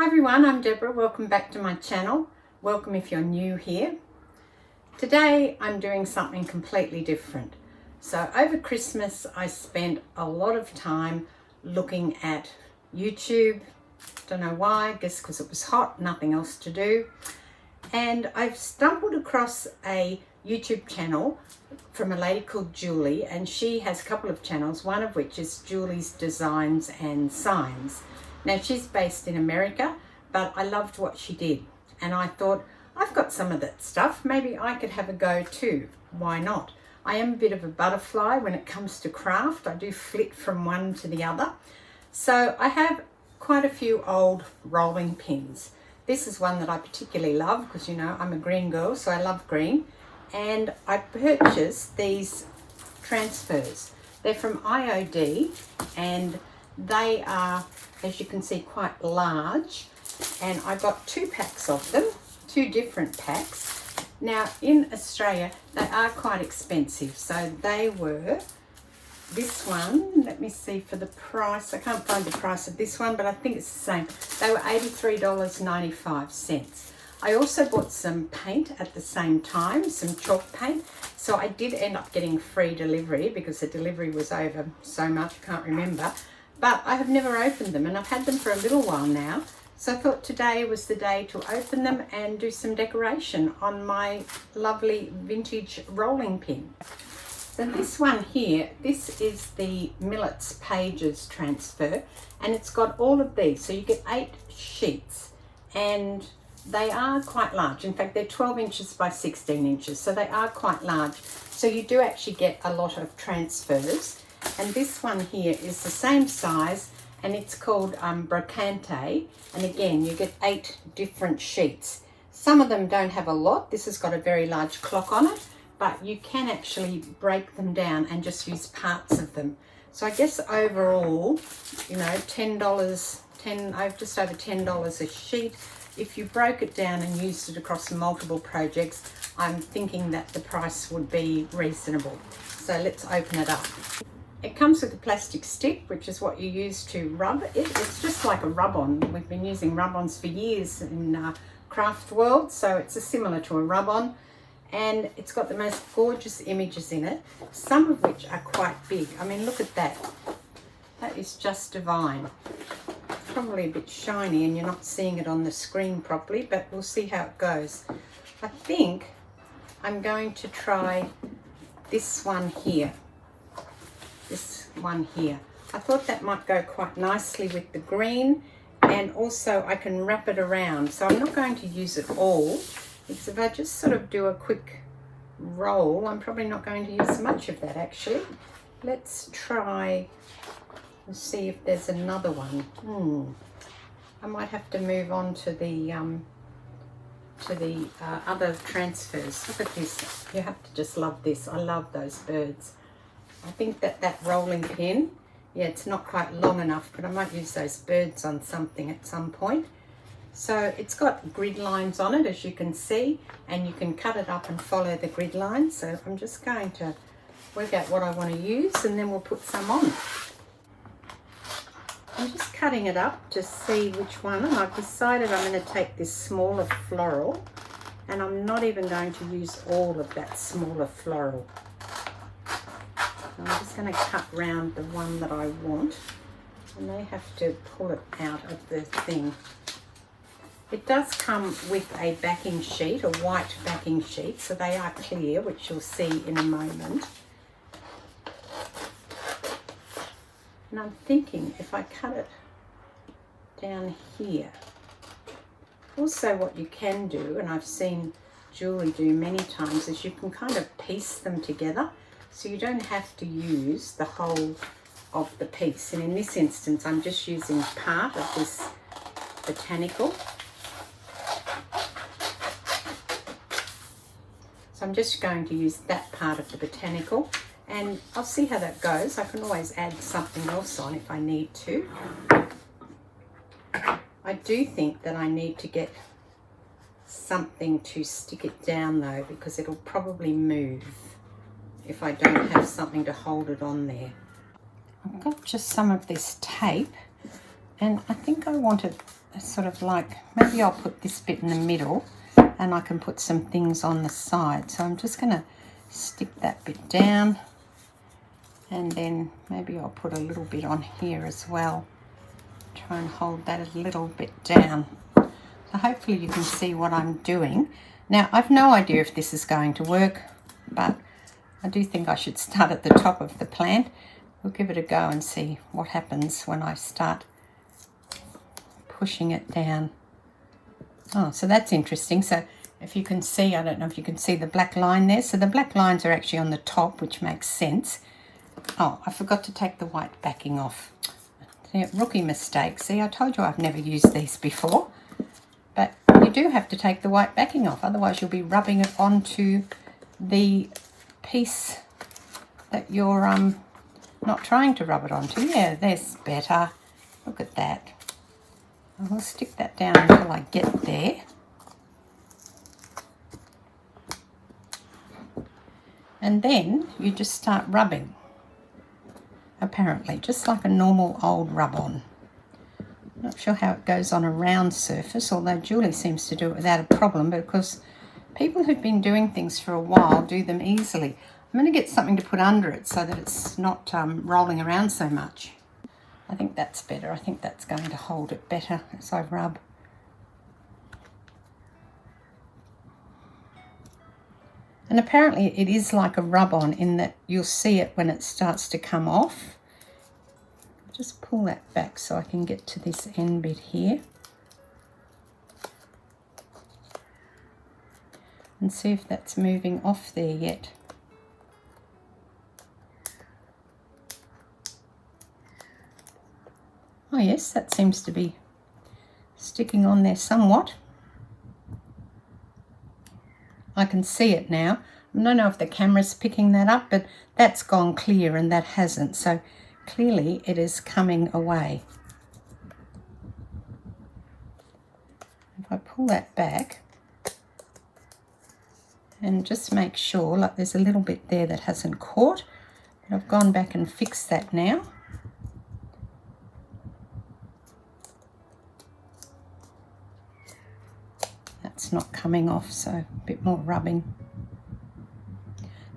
Hi everyone, I'm Deborah. Welcome back to my channel. Welcome if you're new here. Today I'm doing something completely different. So over Christmas I spent a lot of time looking at YouTube. Don't know why, I guess because it was hot, nothing else to do. And I've stumbled across a YouTube channel from a lady called Yuri, and she has a couple of channels, one of which is Julie's Designs and Signs. Now she's based in America, but I loved what she did and I thought, I've got some of that stuff, maybe I could have a go too. Why not? I am a bit of a butterfly when it comes to craft. I do flit from one to the other. So I have quite a few old rolling pins. This is one that I particularly love because, you know, I'm a green girl, so I love green. And I purchased these transfers. They're from IOD and they are, as you can see, quite large. And I got 2 packs of them, 2 different packs. Now in Australia, they are quite expensive. So they were, this one, let me see for the price. I can't find the price of this one, but I think it's the same. They were $83.95. I also bought some paint at the same time, some chalk paint. So I did end up getting free delivery because the delivery was over so much, I can't remember. But I have never opened them and I've had them for a little while now. So I thought today was the day to open them and do some decoration on my lovely vintage rolling pin. So this one here, this is the Millets Pages transfer and it's got all of these. So you get 8 sheets and they are quite large. In fact, they're 12 inches by 16 inches, so they are quite large. So you do actually get a lot of transfers. And this one here is the same size and it's called Brocante. And again, you get 8 different sheets. Some of them don't have a lot. This has got a very large clock on it, but you can actually break them down and just use parts of them. So I guess overall, you know, just over $10 a sheet. If you broke it down and used it across multiple projects, I'm thinking that the price would be reasonable. So let's open it up. It comes with a plastic stick, which is what you use to rub it. It's just like a rub-on. We've been using rub-ons for years in craft world, so it's similar to a rub-on. And it's got the most gorgeous images in it, some of which are quite big. I mean, look at that. That is just divine. Probably a bit shiny and you're not seeing it on the screen properly, but we'll see how it goes. I think I'm going to try this one here. This one here. I thought that might go quite nicely with the green, and also I can wrap it around. So I'm not going to use it all, because if I just sort of do a quick roll, I'm probably not going to use much of that actually. Let's try and see if there's another one. I might have to move on to the other transfers. Look at this. You have to just love this. I love those birds. I think that rolling pin, yeah, it's not quite long enough, but I might use those birds on something at some point. So it's got grid lines on it, as you can see, and you can cut it up and follow the grid lines. So I'm just going to work out what I want to use and then we'll put some on. I'm just cutting it up to see which one, and I've decided I'm going to take this smaller floral, and I'm not even going to use all of that smaller floral. I'm just going to cut round the one that I want, and they have to pull it out of the thing. It does come with a backing sheet, a white backing sheet, so they are clear, which you'll see in a moment. And I'm thinking if I cut it down here. Also what you can do, and I've seen Julie do many times, is you can kind of piece them together. So you don't have to use the whole of the piece. And in this instance, I'm just using part of this botanical. So I'm just going to use that part of the botanical. And I'll see how that goes. I can always add something else on if I need to. I do think that I need to get something to stick it down though, because it'll probably move if I don't have something to hold it on there. I've got just some of this tape and I think I want it sort of like, maybe I'll put this bit in the middle and I can put some things on the side. So I'm just going to stick that bit down, and then maybe I'll put a little bit on here as well. Try and hold that a little bit down. So hopefully you can see what I'm doing. Now, I've no idea if this is going to work, but I do think I should start at the top of the plant. We'll give it a go and see what happens when I start pushing it down. Oh, so that's interesting. So if you can see, I don't know if you can see the black line there. So the black lines are actually on the top, which makes sense. Oh, I forgot to take the white backing off. See, rookie mistake. See, I told you I've never used these before. But you do have to take the white backing off, otherwise you'll be rubbing it onto the piece that you're not trying to rub it onto. Yeah, there's better. Look at that. I'll stick that down until I get there. And then you just start rubbing, apparently, just like a normal old rub-on. Not sure how it goes on a round surface, although Julie seems to do it without a problem, because people who've been doing things for a while do them easily. I'm going to get something to put under it so that it's not rolling around so much. I think that's better. I think that's going to hold it better as I rub. And apparently it is like a rub-on in that you'll see it when it starts to come off. Just pull that back so I can get to this end bit here. And see if that's moving off there yet. Oh yes, that seems to be sticking on there somewhat. I can see it now. I don't know if the camera's picking that up, but that's gone clear and that hasn't. So clearly it is coming away. If I pull that back and just make sure, like there's a little bit there that hasn't caught, but I've gone back and fixed that now. That's not coming off, so a bit more rubbing.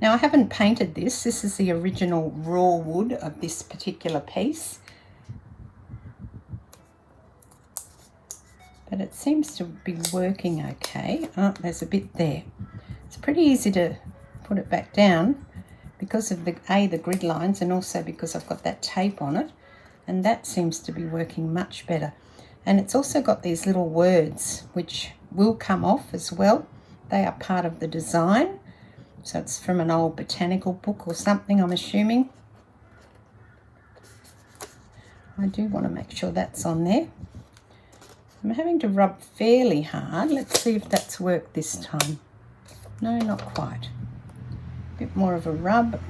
Now I haven't painted this. This is the original raw wood of this particular piece. But it seems to be working okay. Oh, there's a bit there. It's pretty easy to put it back down because of the grid lines, and also because I've got that tape on it, and that seems to be working much better. And it's also got these little words which will come off as well. They are part of the design. So it's from an old botanical book or something, I'm assuming. I do want to make sure that's on there. I'm having to rub fairly hard. Let's see if that's worked this time. No, not quite. A bit more of a rub.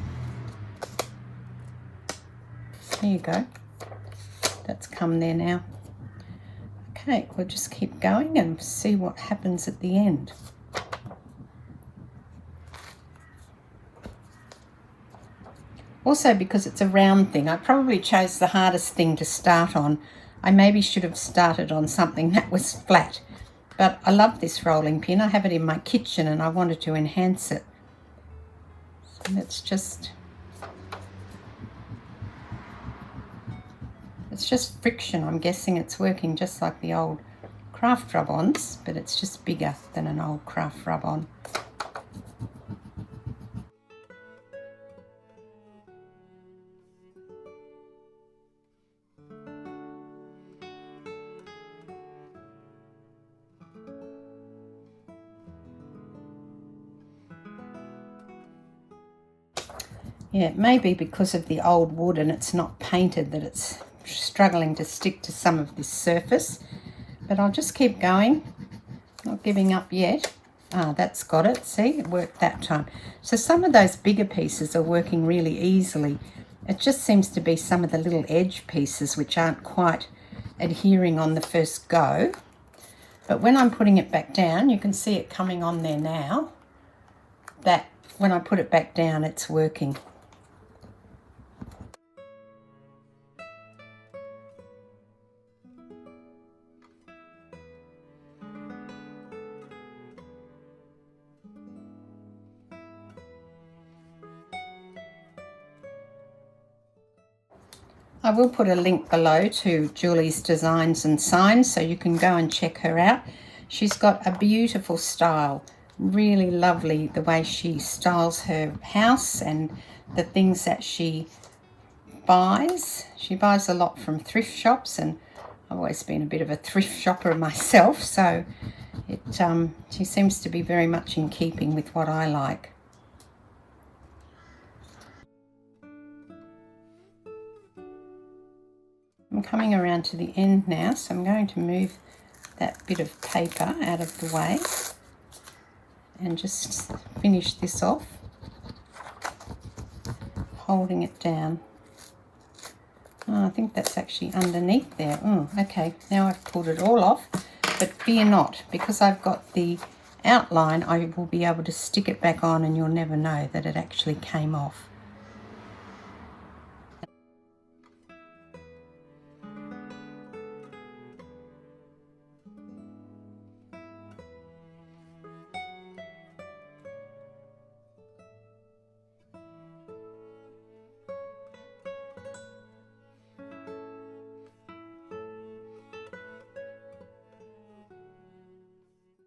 There you go. That's come there now. Okay, we'll just keep going and see what happens at the end. Also, because it's a round thing, I probably chose the hardest thing to start on. I maybe should have started on something that was flat. But I love this rolling pin. I have it in my kitchen and I wanted to enhance it. So let's just... It's just friction. I'm guessing it's working just like the old craft rub-ons, but it's just bigger than an old craft rub-on. Yeah, it may be because of the old wood and it's not painted that it's struggling to stick to some of this surface. But I'll just keep going, not giving up yet. Ah, that's got it. See, it worked that time. So some of those bigger pieces are working really easily. It just seems to be some of the little edge pieces which aren't quite adhering on the first go. But when I'm putting it back down, you can see it coming on there now. That when I put it back down, it's working. I will put a link below to Julie's Designs and Signs so you can go and check her out. She's got a beautiful style, really lovely the way she styles her house and the things that she buys. She buys a lot from thrift shops, and I've always been a bit of a thrift shopper myself, so she seems to be very much in keeping with what I like. I'm coming around to the end now, so I'm going to move that bit of paper out of the way and just finish this off, holding it down. Oh, I think that's actually underneath there. Oh, okay, now I've pulled it all off, but fear not, because I've got the outline, I will be able to stick it back on and you'll never know that it actually came off.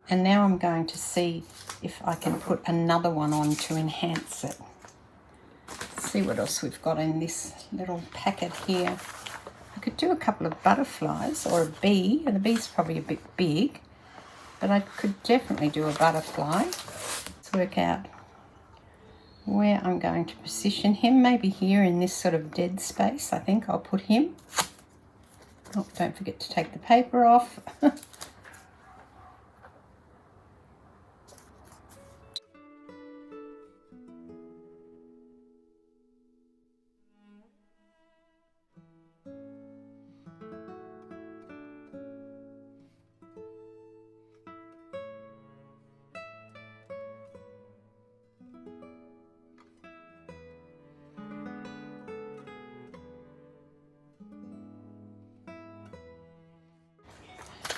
And now I'm going to see if I can put another one on to enhance it. Let's see what else we've got in this little packet here. I could do a couple of butterflies or a bee. The bee's probably a bit big, but I could definitely do a butterfly. Let's work out where I'm going to position him. Maybe here in this sort of dead space, I think I'll put him. Oh, don't forget to take the paper off.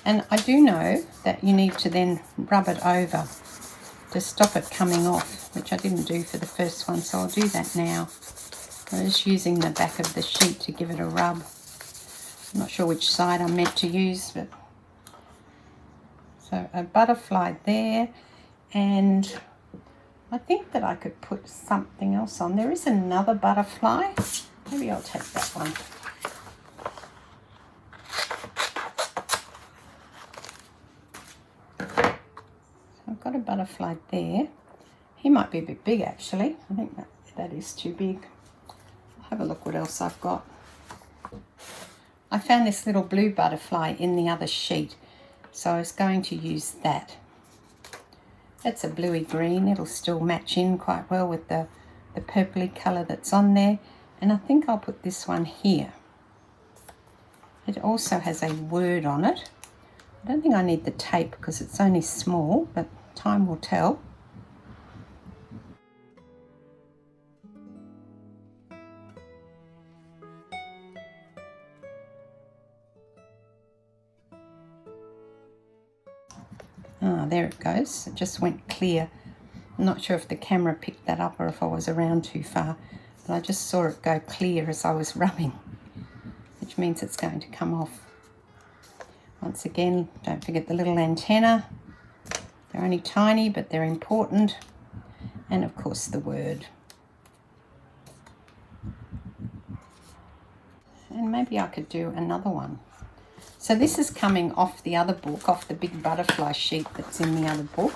And I do know that you need to then rub it over to stop it coming off, which I didn't do for the first one, so I'll do that now. I'm just using the back of the sheet to give it a rub. I'm not sure which side I'm meant to use, but so a butterfly there, and I think that I could put something else on. There is another butterfly. Maybe I'll take that one. I've got a butterfly there. He might be a bit big actually. I think that is too big. I'll have a look what else I've got. I found this little blue butterfly in the other sheet, so I was going to use that. That's a bluey green. It'll still match in quite well with the purpley colour that's on there. And I think I'll put this one here. It also has a word on it. I don't think I need the tape because it's only small, but time will tell. Ah, there it goes. It just went clear. I'm not sure if the camera picked that up or if I was around too far, but I just saw it go clear as I was rubbing, which means it's going to come off. Once again, don't forget the little antenna. They're only tiny, but they're important. And of course the word. And maybe I could do another one. So this is coming off the other book, off the big butterfly sheet that's in the other book.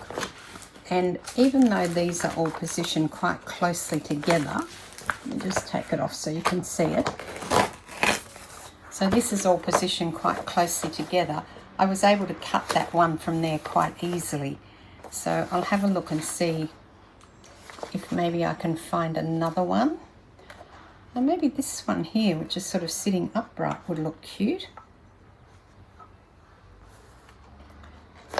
And even though these are all positioned quite closely together, let me just take it off so you can see it. So this is all positioned quite closely together. I was able to cut that one from there quite easily. So I'll have a look and see if maybe I can find another one. And maybe this one here, which is sort of sitting upright, would look cute.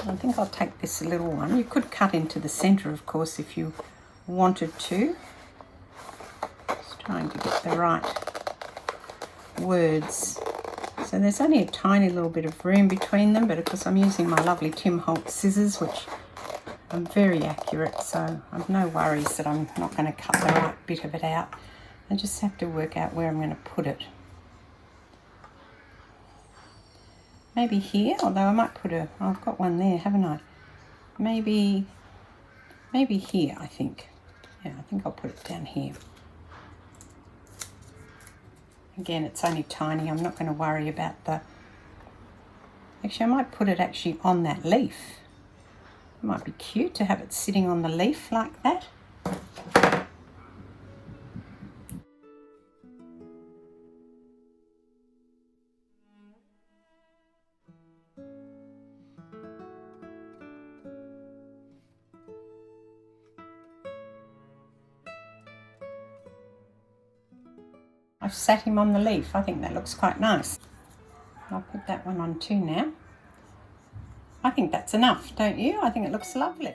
I think I'll take this little one. You could cut into the centre, of course, if you wanted to. Just trying to get the right words. So there's only a tiny little bit of room between them, but of course I'm using my lovely Tim Holtz scissors, which are very accurate, so I've no worries that I'm not going to cut the right bit of it out. I just have to work out where I'm going to put it. Maybe here, although I might put a, I've got one there, haven't I? Maybe here, I think. Yeah, I think I'll put it down here. Again, it's only tiny. I'm not going to worry about the... Actually, I might put it actually on that leaf. It might be cute to have it sitting on the leaf like that. I've sat him on the leaf. I think that looks quite nice. I'll put that one on too now. I think that's enough, don't you? I think it looks lovely.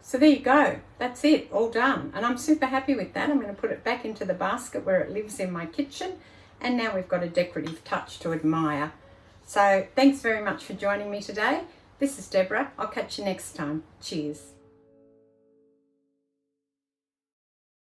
So there you go, that's it, all done. And I'm super happy with that. I'm going to put it back into the basket where it lives in my kitchen. And now we've got a decorative touch to admire. So thanks very much for joining me today. This is Deborah. I'll catch you next time. Cheers.